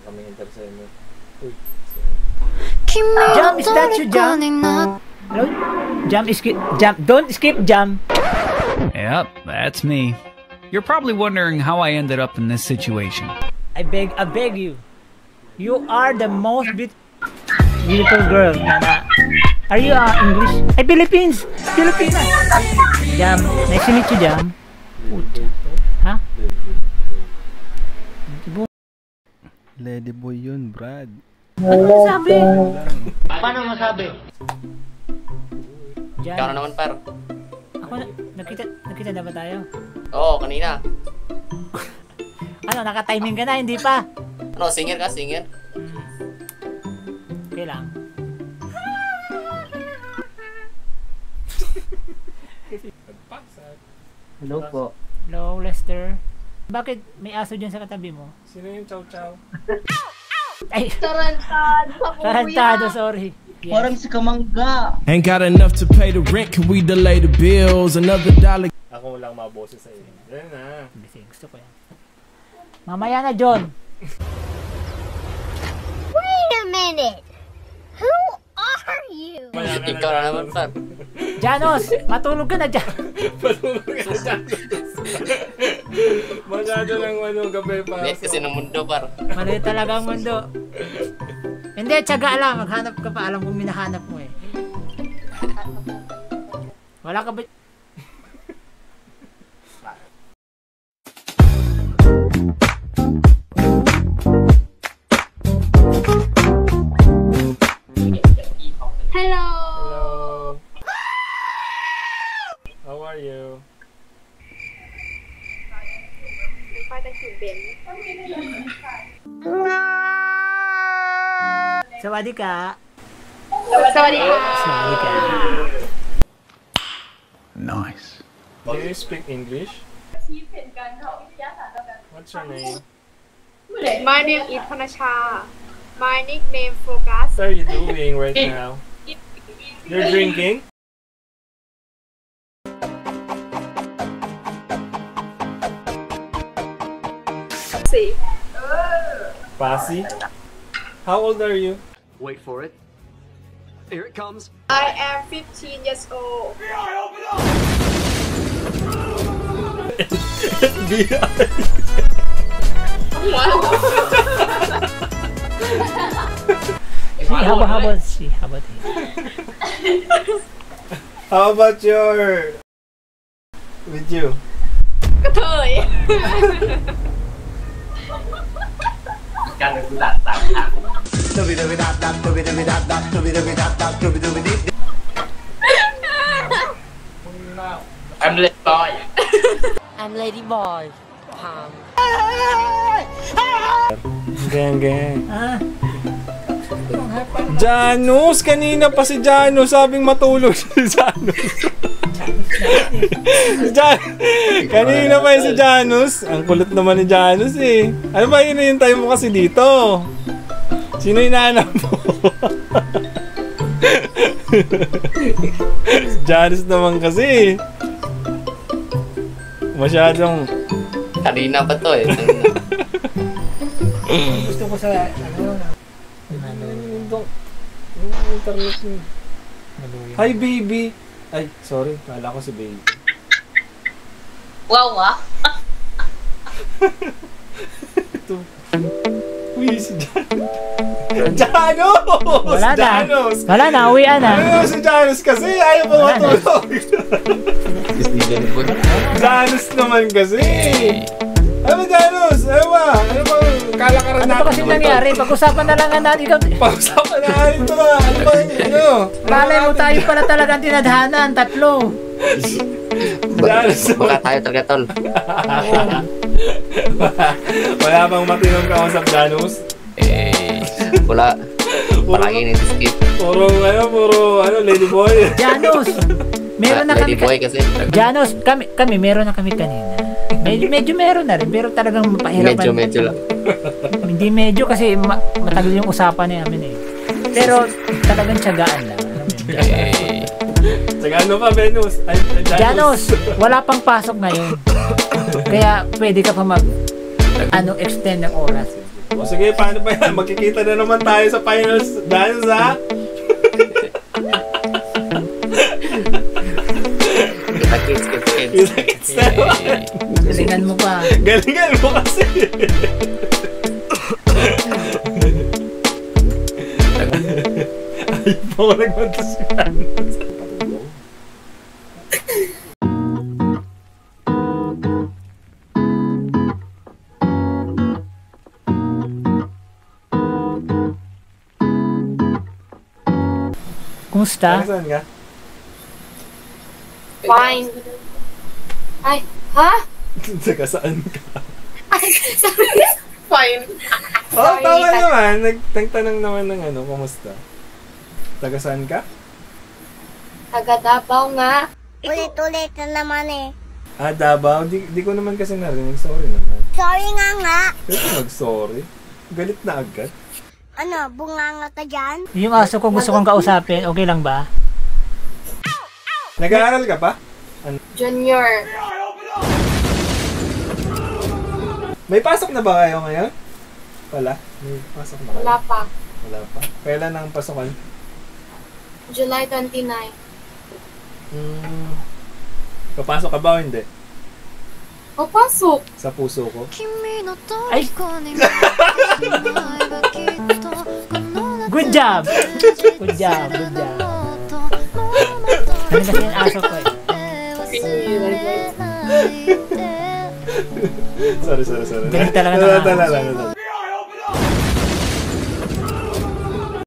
kami enter sa inyo. Uy. Jam, is that you, Jam? Hello? Jam, don't skip, Jam. Yep, that's me. You're probably wondering how I ended up in this situation. I beg you. You are the most beautiful girl, Nana. Are you English? Ay, Philippines! Filipina! Jam, nice to meet you, Jam. Ha? Ladyboy yun, Brad. Ano masabi? Paano masabi? Jam. Ikaw na naman, par. Ako na, nakita na ba tayo? Oo, kanina. Ano, naka-timing ka na, hindi pa? Ano, singer ka, singer? Okay lang. Hello po. Hello, Lester. Bakit may aso dyan sa katabi mo? Sino yung chow chow? Ay! Tarantado sa kuya. Tarantado, sorry. Yes. Parang si Kamangga. Ain't got enough to pay the rent, can we delay the bills? Another $1. Ako lang maboses sa iyo. Yan na. Gusto ko yan. Mamaya na, John. Wait a minute. Who are you? Ikaw na naman, par. Janos, matulog ka na dyan. Patulog ka na dyan. Masyado lang gabi pa. Hindi, kasi ng mundo, par. Maliit talaga ang mundo. Hindi, tiyaga lang. Maghanap ka pa. Alam kong minahanap mo eh. Wala ka ba? Hello. Hello. How are you? ป้าจะขี่เบนซ์ สวัสดีค่ะ สวัสดีค่ะ สวัสดีค่ะ Nice. Do you speak English? What's your name? My name is ธนชา My nickname Focus What are you doing right now? You're drinking? Pasi? How old are you? Wait for it. Here it comes. I am 15 years old How about she? How about he? How about your... with you? กระเทย การดูดัดสามทาง I'm late boy. I'm Lady Boy. Pam. Gang. Ah, Janus! Kanina pa si Janus. Sabing matulog si Janus. Kanina pa yung si Janus. Ang kulit naman ni Janus eh. Ano ba hinihintay mo kasi dito? Sino hinahanap mo? Janus naman kasi. Masyadong... Kanina pa to eh. gusto ko sa internet mo. Hi baby! Ay, sorry. Kala ko si baby. Wow, ah. Ito. Uy, si Janus! Janus! wala na. Janus! Wala na, uwian na. Ano si Janus kasi? Ayaw pa matulog. Janus naman kasi. Ano ba Janus? Ano ba? Ano ba? Kalakaran Ano natin. pa kasi nangyari? Pag-usapan na lang natin. Ikaw, Pag-usapan na natin ito ba? Ano ba yung ano? malay mo tayo pala talagang tinadhanan. Tatlo. Janus. Baka tayo talaga, tol. Wala bang matinong kausap Janus? Wala. Palagi nag-skip. Puro ladyboy. Janus, meron na kami. Lady boy kasi. Janus, kami meron na kami kanina. Medyo meron na rin, pero talagang mapahirapan. Medyo lang. Hindi medyo kasi matagal yung usapan namin eh. Pero talagang tiyagaan lang. Saka ano pa, Venus? Ay, Janus, wala pang pasok ngayon. Kaya pwede ka pa extend ng oras. O sige, paano ba yan? Magkikita na naman tayo sa finals dance, ha? Kita-kits naman. Galingan mo pa. Galingan mo kasi. Ayaw pa ko nagmanta si Janus. Kumusta? Saan ka? Fine. Ay, ha? Saka saan ka? Ay, sorry. Fine. Oh, Sorry, tama naman. Nagtanong naman ng ano, kumusta? Taga saan ka? Taga Davao nga. Ulit-ulit na naman eh. Ah, Davao? Di ko naman kasi narinig. Sorry naman. Sorry nga. Pero mag-sorry. Galit na agad. Ano, bunganga ka dyan? Yung aso ko gusto kong kausapin, okay lang ba? Nag-aaral ka pa? Junior. May pasok na ba kayo ngayon? Wala? May pasok na kayo? Wala pa. Wala pa. Kailan ang pasokan? July 29. Papasok ka ba o hindi? Papasok. Sa puso ko? Ay! Good job! Good job, good job. Ano kasi yung aso ko eh. Sorry. Galing talaga ng aso.